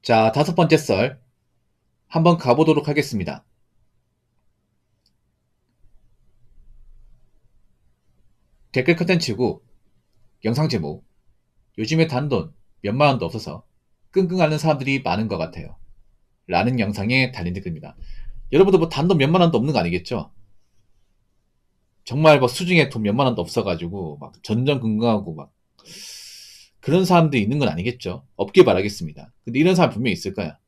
자, 다섯 번째 썰 한번 가보도록 하겠습니다. 댓글 컨텐츠고 영상 제목 요즘에 단돈 몇만 원도 없어서 끙끙 앓는 사람들이 많은 것 같아요. 라는 영상에 달린 댓글입니다. 여러분도 뭐 단돈 몇만 원도 없는 거 아니겠죠? 정말 뭐 수중에 돈 몇만 원도 없어가지고 막 전전긍긍하고 막 그런 사람들이 있는 건 아니겠죠? 없길 바라겠습니다. 근데 이런 사람 분명히 있을 거야.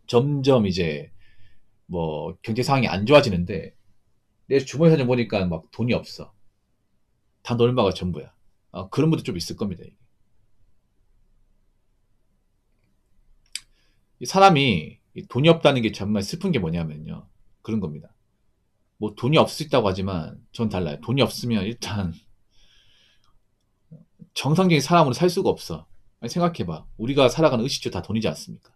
점점 이제 뭐 경제 상황이 안 좋아지는데 내 주머니 사정 보니까 막 돈이 없어. 단 얼마가 전부야. 그런 분들 좀 있을 겁니다. 이 사람이 돈이 없다는 게 정말 슬픈 게 뭐냐면요. 그런 겁니다. 뭐 돈이 없을 수 있다고 하지만 전 달라요. 돈이 없으면 일단 정상적인 사람으로 살 수가 없어. 아니, 생각해봐. 우리가 살아가는 의식주 다 돈이지 않습니까?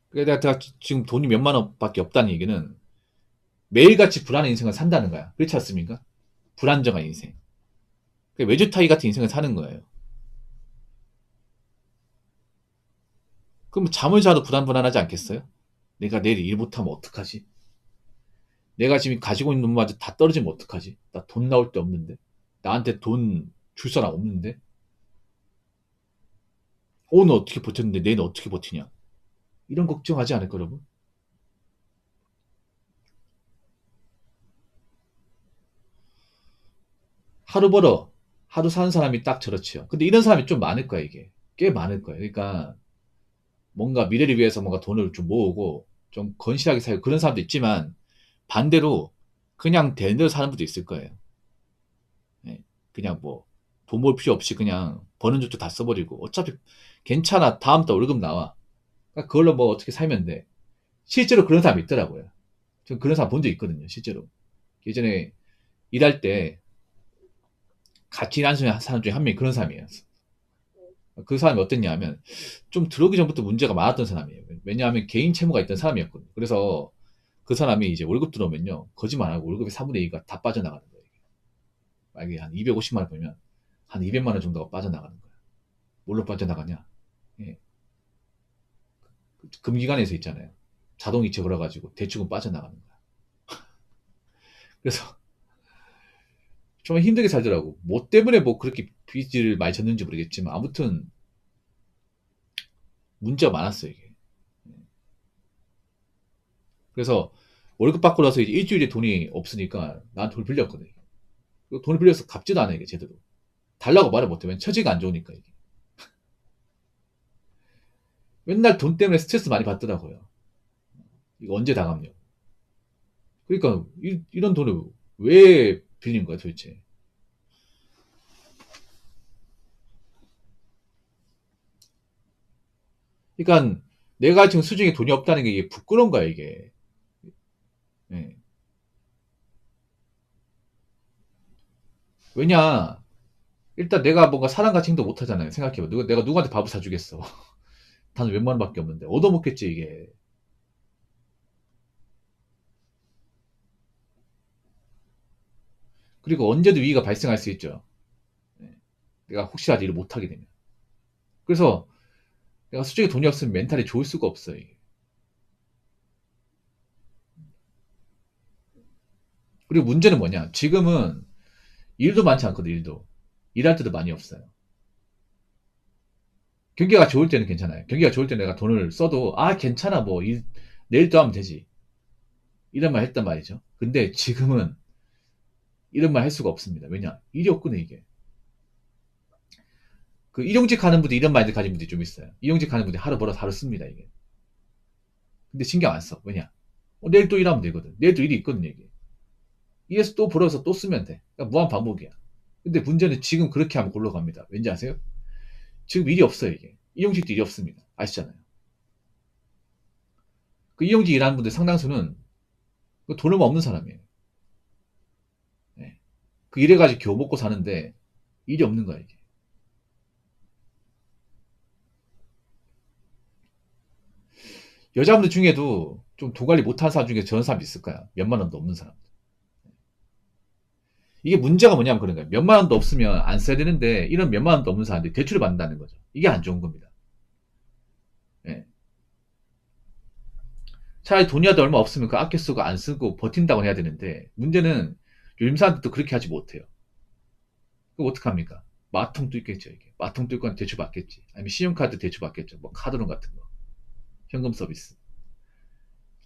그러니까 내가 지금 돈이 몇만 원밖에 없다는 얘기는 매일같이 불안한 인생을 산다는 거야. 그렇지 않습니까? 불안정한 인생. 외주타기 같은 인생을 사는 거예요. 그럼 잠을 자도 불안불안하지 않겠어요? 내가 내일 일 못하면 어떡하지? 내가 지금 가지고 있는 돈마저 다 떨어지면 어떡하지? 나 돈 나올 데 없는데. 나한테 돈 줄 사람 없는데. 오늘 어떻게 버텼는데 내일 어떻게 버티냐. 이런 걱정하지 않을까 여러분? 하루 벌어 하루 사는 사람이 딱 저렇지요. 근데 이런 사람이 좀 많을 거야 이게. 꽤 많을 거예요. 그러니까 뭔가 미래를 위해서 뭔가 돈을 좀 모으고 좀 건실하게 살고 그런 사람도 있지만 반대로 그냥 되는 대로 사는 분도 있을 거예요. 예. 그냥 뭐 돈 벌 필요 없이 그냥 버는 쪽도 다 써버리고 어차피 괜찮아 다음 달 월급 나와. 그러니까 그걸로 뭐 어떻게 살면 돼. 실제로 그런 사람이 있더라고요. 전 그런 사람 본 적 있거든요. 실제로. 예전에 일할 때 같이 일하는 사람 중에 한 명이 그런 사람이에요. 그 사람이 어땠냐 하면 좀 들어오기 전부터 문제가 많았던 사람이에요. 왜냐하면 개인 채무가 있던 사람이었거든요. 그래서 그 사람이 이제 월급 들어오면요. 거짓말 안 하고 월급의 4분의 2가 다 빠져나가는 거예요. 만약에 한 250만 원 벌면 한 200만 원 정도가 빠져나가는 거예요. 뭘로 빠져나가냐? 예. 금기관에서 있잖아요. 자동이체 걸어가지고 대출금 빠져나가는 거야. 그래서 좀 힘들게 살더라고. 뭐 때문에 뭐 그렇게 빚을 많이 졌는지 모르겠지만 아무튼 문제가 많았어요 이게. 그래서 월급 받고 나서 이제 일주일에 돈이 없으니까 나한테 돈을 빌렸거든. 돈을 빌려서 갚지도 않아 이게 제대로. 달라고 말을 못해. 왜 처지가 안 좋으니까 이게. 맨날 돈 때문에 스트레스 많이 받더라고요. 이거 언제 다 갚냐고. 그러니까 런 돈을 왜 빌린 거야 도대체. 그러니까 내가 지금 수중에 돈이 없다는 게 이게 부끄러운 거야 이게. 예. 왜냐 일단 내가 뭔가 사람 같이 행동 못 하잖아요. 생각해봐. 내가 누구한테 밥을 사주겠어. 단 웬만 원밖에 없는데. 얻어먹겠지, 이게. 그리고 언제든 위기가 발생할 수 있죠. 네. 내가 혹시라도 일을 못하게 되면. 그래서 내가 솔직히 돈이 없으면 멘탈이 좋을 수가 없어요. 이게. 그리고 문제는 뭐냐. 지금은 일도 많지 않거든, 일도. 일할 때도 많이 없어요. 경기가 좋을 때는 괜찮아요. 경기가 좋을 때 내가 돈을 써도, 괜찮아, 뭐, 내일 또 하면 되지. 이런 말 했단 말이죠. 근데 지금은 이런 말 할 수가 없습니다. 왜냐? 일이 없거든, 이게. 그 일용직 하는 분들 이런 마인드 가진 분들이 좀 있어요. 일용직 하는 분들이 하루 벌어서 하루 씁니다, 이게. 근데 신경 안 써. 왜냐? 내일 또 일하면 되거든. 내일 또 일이 있거든, 이게. 이래서 또 벌어서 또 쓰면 돼. 그러니까 무한 반복이야. 근데 문제는 지금 그렇게 하면 골로 갑니다. 왠지 아세요? 지금 일이 없어요, 이게. 이용직도 일이 없습니다. 아시잖아요. 그 이용직 일하는 분들 상당수는 그 돈을 없는 사람이에요. 네. 그 일해가지고 겨우 먹고 사는데 일이 없는 거야, 이게. 여자분들 중에도 좀 돈 관리 못하는 사람 중에 저런 사람 있을 거야. 몇만 원도 없는 사람. 이게 문제가 뭐냐면 그런 거예요. 몇만 원도 없으면 안 써야 되는데 이런 몇만 원도 없는 사람들이 대출을 받는다는 거죠. 이게 안 좋은 겁니다. 예. 차라리 돈이라도 얼마 없으면 그 아껴 쓰고 안 쓰고 버틴다고 해야 되는데 문제는 요즘 사람들도 그렇게 하지 못해요. 그럼 어떡합니까? 마통도 있겠죠, 이게. 마통도 있고 대출 받겠지. 아니면 신용카드 대출 받겠죠. 뭐 카드론 같은 거. 현금 서비스.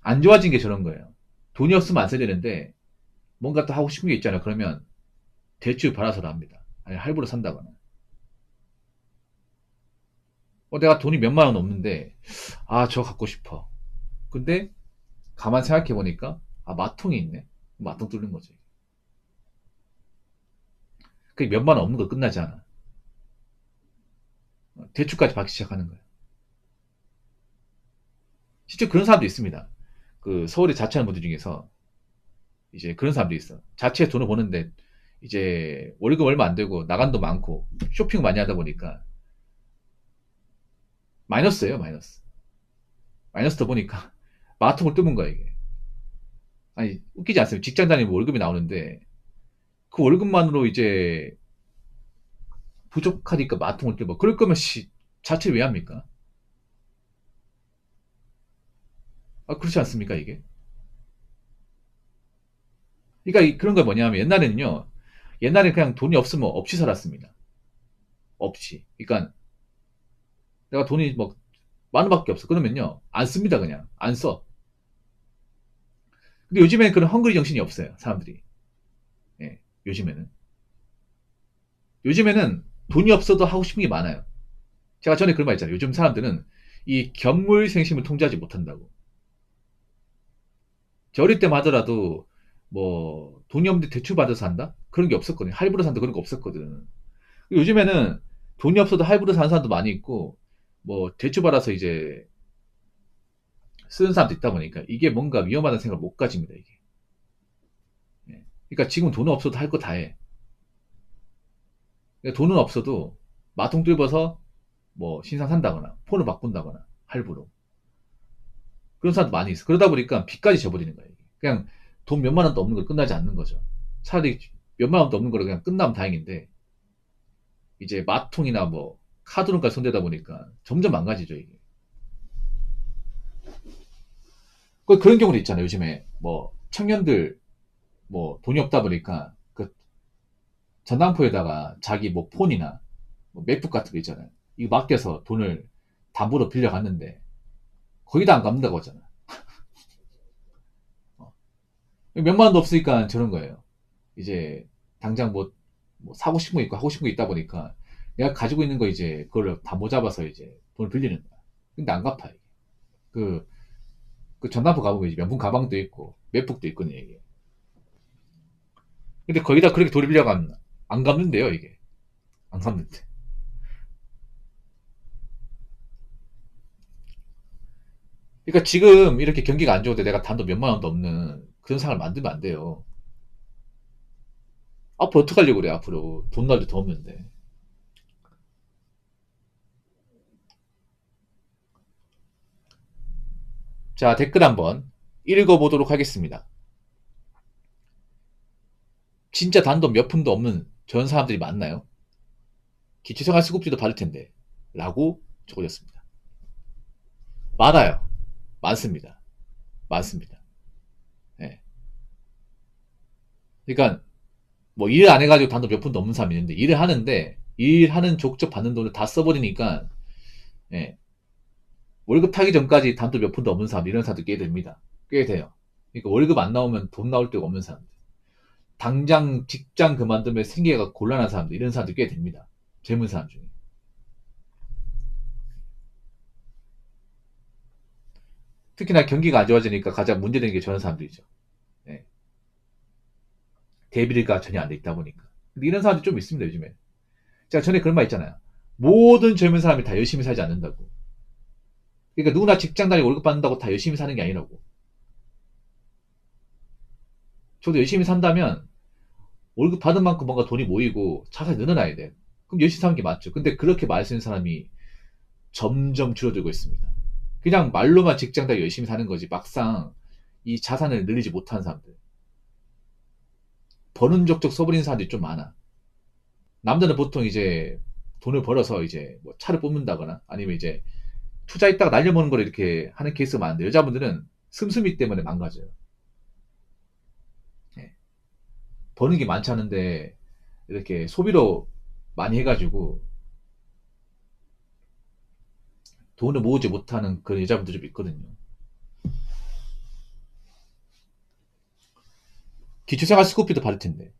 안 좋아진 게 저런 거예요. 돈이 없으면 안 써야 되는데 뭔가 또 하고 싶은 게 있잖아요. 그러면 대출 받아서라 합니다. 아니 할부로 산다거나. 내가 돈이 몇만 원 없는데 저거 갖고 싶어. 근데 가만 생각해 보니까 마통이 있네. 마통 뚫는 거지. 그게 몇만 원 없는 거 끝나지 않아. 대출까지 받기 시작하는 거예요. 실제 그런 사람도 있습니다. 그 서울에 자취하는 분들 중에서 이제 그런 사람도 있어. 자취에 돈을 버는데 이제 월급 얼마 안 되고 나간 돈 많고 쇼핑 많이 하다 보니까 마이너스예요, 마이너스. 마이너스다 보니까 마통을 뚫은 거야, 이게. 아니, 웃기지 않습니까? 직장 다니면 월급이 나오는데 그 월급만으로 이제 부족하니까 마통을 뚫어. 그럴 거면 자취를 왜 합니까? 그렇지 않습니까, 이게? 그러니까 그런 거 뭐냐면 옛날에는요. 옛날에 그냥 돈이 없으면 없이 살았습니다. 없이. 그러니까 내가 돈이 뭐 만 원밖에 없어. 그러면요. 안 씁니다, 그냥. 안 써. 근데 요즘에는 그런 헝그리 정신이 없어요, 사람들이. 예, 요즘에는. 요즘에는 돈이 없어도 하고 싶은 게 많아요. 제가 전에 그런 말 했잖아요. 요즘 사람들은 이 견물생심을 통제하지 못한다고. 저 어릴 때만 하더라도 뭐 돈이 없는데 대출 받아서 산다? 그런 게 없었거든요. 할부로 산다 그런 거 없었거든. 요즘에는 돈이 없어도 할부로 사는 사람도 많이 있고 뭐 대출 받아서 이제 쓰는 사람도 있다 보니까 이게 뭔가 위험하다는 생각을 못 가집니다, 이게. 예. 그러니까 지금 돈은 없어도 할 거 다 해. 그러니까 돈은 없어도 마통 뚫어서 뭐 신상 산다거나 폰을 바꾼다거나 할부로 그런 사람도 많이 있어. 그러다 보니까 빚까지 져버리는 거예요. 그냥 돈 몇만 원도 없는 걸 끝나지 않는 거죠. 차라리 몇만 원도 없는 거로 그냥 끝나면 다행인데 이제 마통이나 뭐 카드론까지 손대다 보니까 점점 망가지죠, 이게. 그런 경우도 있잖아요. 요즘에 뭐 청년들 뭐 돈이 없다 보니까 그 전당포에다가 자기 뭐 폰이나 뭐 맥북 같은 거 있잖아요. 이거 맡겨서 돈을 담보로 빌려갔는데 거의 다 안 갚는다고 하잖아. 어. 몇만 원도 없으니까 저런 거예요. 이제 당장 뭐 사고 싶은 거 있고 하고 싶은 거 있다 보니까 내가 가지고 있는 거 이제 그걸 담보 잡아서 이제 돈을 빌리는 거야. 근데 안 갚아, 이게. 그, 그 전담포 가보면 이제 명품 가방도 있고 맥북도 있거든요, 이게. 근데 거의 다 그렇게 돈을 빌려가면 안 갚는데요, 이게. 안 갚는데. 그러니까 지금 이렇게 경기가 안 좋은데 내가 단돈 몇만 원도 없는 그런 상황을 만들면 안 돼요. 앞으로 어떡하려고 그래, 앞으로. 돈 날도 더 없는데. 자, 댓글 한번 읽어보도록 하겠습니다. 진짜 단돈 몇 푼도 없는 저런 사람들이 많나요? 기초생활수급비도 받을 텐데. 라고 적어졌습니다. 많아요. 많습니다. 많습니다. 예. 그러니까 뭐 일을 안 해가지고 단돈 몇 푼도 없는 사람이 있는데 일을 하는데 일하는 족족 받는 돈을 다 써버리니까 예. 월급 타기 전까지 단돈 몇 푼도 없는 사람 이런 사람도 꽤 됩니다. 꽤 돼요. 그러니까 월급 안 나오면 돈 나올 데가 없는 사람들. 당장 직장 그만두면 생계가 곤란한 사람들 이런 사람들 꽤 됩니다. 젊은 사람 중에. 특히나 경기가 안 좋아지니까 가장 문제되는 게 저런 사람들이죠. 예. 대비가 전혀 안 돼 있다 보니까. 근데 이런 사람들이 좀 있습니다, 요즘에. 제가 전에 그런 말 있잖아요. 모든 젊은 사람이 다 열심히 살지 않는다고. 그러니까 누구나 직장 다니고 월급 받는다고 다 열심히 사는 게 아니라고. 저도 열심히 산다면 월급 받은 만큼 뭔가 돈이 모이고 자산이 늘어나야 돼. 그럼 열심히 사는 게 맞죠. 근데 그렇게 말 쓰는 사람이 점점 줄어들고 있습니다. 그냥 말로만 직장 다니고 열심히 사는 거지 막상 이 자산을 늘리지 못하는 사람들. 버는 족족 써버리는 사람들이 좀 많아. 남들은 보통 이제 돈을 벌어서 이제 뭐 차를 뽑는다거나 아니면 이제 투자했다가 날려먹는 걸 이렇게 하는 케이스가 많은데 여자분들은 씀씀이 때문에 망가져요. 예. 버는 게 많지 않은데 이렇게 소비로 많이 해가지고 돈을 모으지 못하는 그런 여자분들 좀 있거든요. 기초생활수급비도 받을 텐데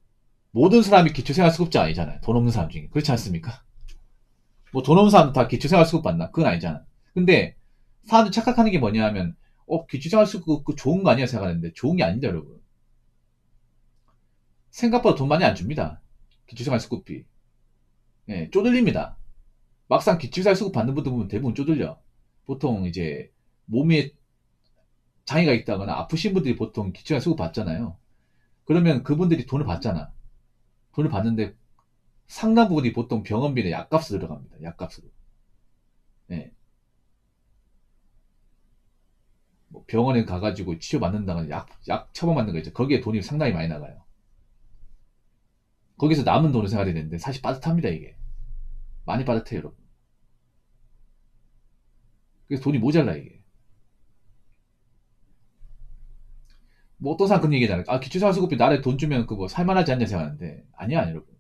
모든 사람이 기초생활수급자 아니잖아요. 돈 없는 사람 중에. 그렇지 않습니까? 뭐 돈 없는 사람 다 기초생활수급 받나? 그건 아니잖아. 근데 사람들 착각하는 게 뭐냐 하면 기초생활수급 그 좋은 거 아니야 생각하는데 좋은 게 아닙니다 여러분. 생각보다 돈 많이 안 줍니다. 기초생활수급비. 예, 쪼들립니다. 막상 기초생활수급 받는 분들 보면 대부분 쪼들려. 보통 이제 몸에 장애가 있다거나 아프신 분들이 보통 기초생활수급 받잖아요. 그러면 그분들이 돈을 받잖아. 돈을 받는데 상당 부분이 보통 병원비나 약값으로 들어갑니다. 약값으로. 예. 뭐 병원에 가가지고 치료받는다거나 약 처방받는 거 있죠. 거기에 돈이 상당히 많이 나가요. 거기서 남은 돈을 생각해야 되는데 사실 빠듯합니다 이게. 많이 빠듯해요 여러분. 그래서 돈이 모자라 이게. 뭐 어떤 사람 그런 얘기잖아요. 아 기초생활수급비 나라에 돈 주면 그 뭐 살만하지 않냐 생각하는데 아니야 여러분.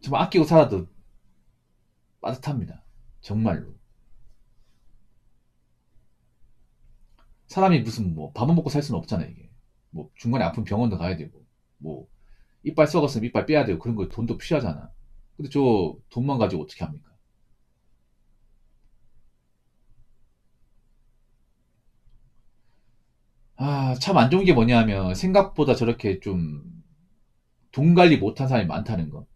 정말 아끼고 살아도 빠듯합니다. 정말로. 사람이 무슨 뭐 밥은 먹고 살 수는 없잖아요 이게. 뭐 중간에 아픈 병원도 가야 되고 뭐 이빨 썩었으면 이빨 빼야 되고 그런 거 돈도 필요하잖아. 근데 저 돈만 가지고 어떻게 합니까? 아, 참 안 좋은 게 뭐냐 하면 생각보다 저렇게 좀 돈 관리 못한 사람이 많다는 거.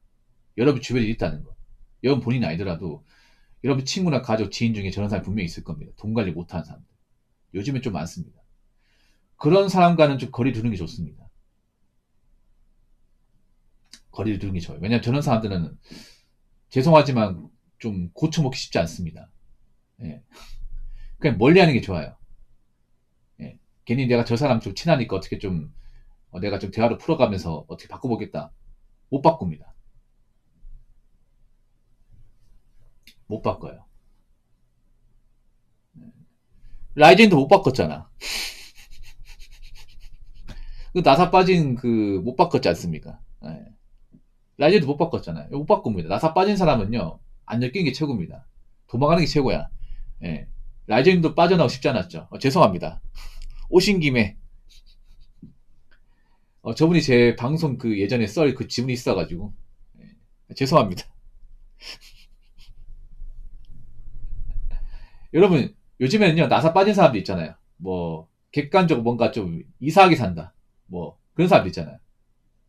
여러분 주변에 있다는 거. 여러분 본인이 아니더라도 여러분 친구나 가족, 지인 중에 저런 사람이 분명히 있을 겁니다. 돈 관리 못하는 사람들. 요즘에 좀 많습니다. 그런 사람과는 좀 거리 두는 게 좋습니다. 거리를 두는 게 좋아요. 왜냐하면 저런 사람들은 죄송하지만 좀 고쳐먹기 쉽지 않습니다. 예. 그냥 멀리 하는 게 좋아요. 예. 괜히 내가 저 사람 좀 친하니까 어떻게 좀 내가 좀 대화로 풀어가면서 어떻게 바꿔보겠다. 못 바꿉니다. 못 바꿔요. 라이젠도 못 바꿨잖아. 그 나사 빠진 그 못 바꿨지 않습니까? 예. 라이젠도 못 바꿨잖아요. 못 바꿉니다. 나사 빠진 사람은요 안 엮이는 게 최고입니다. 도망가는 게 최고야. 예. 라이젠도 빠져나오고 싶지 않았죠. 죄송합니다. 오신 김에 저분이 제 방송 그 예전에 썰 그 지분이 있어가지고 죄송합니다. 여러분 요즘에는요 나사 빠진 사람도 있잖아요. 뭐 객관적으로 뭔가 좀 이상하게 산다. 뭐 그런 사람도 있잖아요.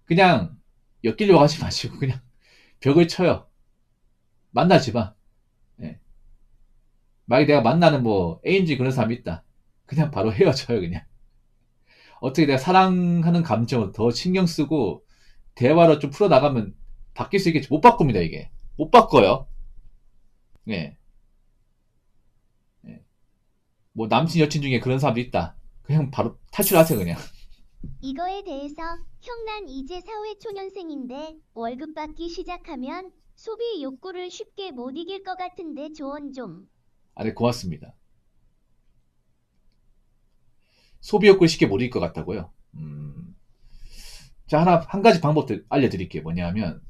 그냥 엮이려고 하지 마시고 그냥 벽을 쳐요. 만나지 마. 예. 만약에 내가 만나는 뭐 애인지 그런 사람이 있다. 그냥 바로 헤어져요 그냥. 어떻게 내가 사랑하는 감정을 더 신경 쓰고 대화로 좀 풀어나가면 바뀔 수 있겠지. 못 바꿉니다 이게. 못 바꿔요. 예. 예. 뭐 남친 여친 중에 그런 사람도 있다. 그냥 바로 탈출하세요 그냥. 이거에 대해서 형 난 이제 사회초년생인데 월급 받기 시작하면 소비 욕구를 쉽게 못 이길 것 같은데 조언 좀. 아, 네, 고맙습니다. 소비 욕구를 쉽게 못 이길 것 같다고요? 자, 한 가지 방법들 알려드릴게요. 뭐냐면,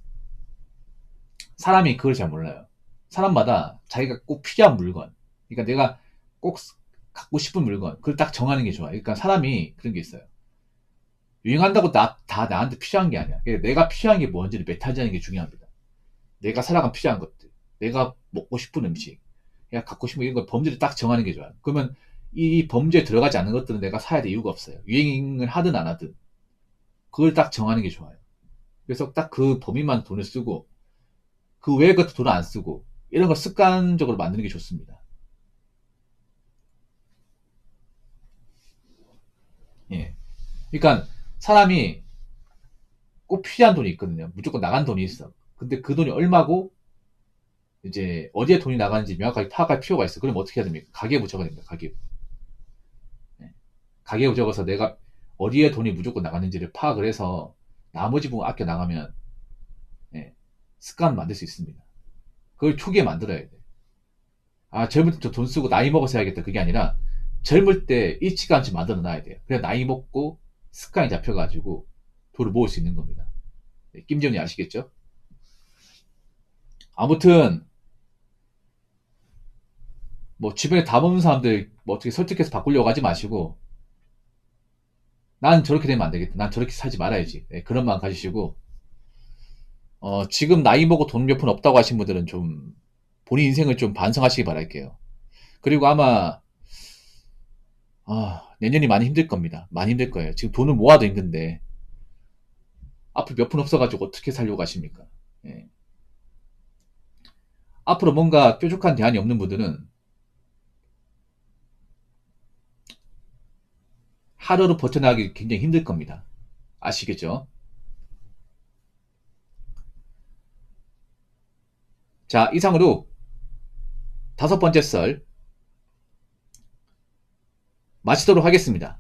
사람이 그걸 잘 몰라요. 사람마다 자기가 꼭 필요한 물건, 그러니까 내가 꼭 갖고 싶은 물건, 그걸 딱 정하는 게 좋아요. 그러니까 사람이 그런 게 있어요. 유행한다고 다 나한테 필요한 게 아니야. 그러니까 내가 필요한 게 뭔지를 메타지하는 게 중요합니다. 내가 살아가면 필요한 것들, 내가 먹고 싶은 음식, 내가 갖고 싶은 이런 걸 범죄를 딱 정하는 게 좋아요. 그러면 이 범죄에 들어가지 않는 것들은 내가 사야 될 이유가 없어요. 유행을 하든 안 하든. 그걸 딱 정하는 게 좋아요. 그래서 딱 그 범위만 돈을 쓰고, 그 외의 것도 돈을 안 쓰고, 이런 걸 습관적으로 만드는 게 좋습니다. 예. 그러니까 사람이 꼭 필요한 돈이 있거든요. 무조건 나간 돈이 있어. 근데 그 돈이 얼마고, 이제 어디에 돈이 나가는지 명확하게 파악할 필요가 있어. 그럼 어떻게 해야 됩니까? 가계부 적어야 됩니다. 가계부. 예. 가계부 적어서 내가 어디에 돈이 무조건 나가는지를 파악을 해서 나머지 부분 아껴 나가면 예, 습관 만들 수 있습니다. 그걸 초기에 만들어야 돼. 아, 젊을 때 돈 쓰고 나이 먹어서 해야겠다. 그게 아니라 젊을 때 일찌감치 만들어 놔야 돼요. 그래 나이 먹고 습관이 잡혀가지고 돈을 모을 수 있는 겁니다. 네, 김지훈이 아시겠죠? 아무튼 뭐 주변에 답 없는 사람들 뭐 어떻게 설득해서 바꾸려고 하지 마시고 난 저렇게 되면 안 되겠다. 난 저렇게 살지 말아야지. 네, 그런 마음 가지시고 지금 나이 먹고 돈 몇 푼 없다고 하신 분들은 좀 본인 인생을 좀 반성하시기 바랄게요. 그리고 아마 내년이 많이 힘들 겁니다. 많이 힘들 거예요. 지금 돈을 모아도 힘든데 앞으로 몇 푼 없어가지고 어떻게 살려고 하십니까? 예. 앞으로 뭔가 뾰족한 대안이 없는 분들은 하루로 버텨나가기 굉장히 힘들 겁니다. 아시겠죠? 자, 이상으로 5번째 썰 마치도록 하겠습니다.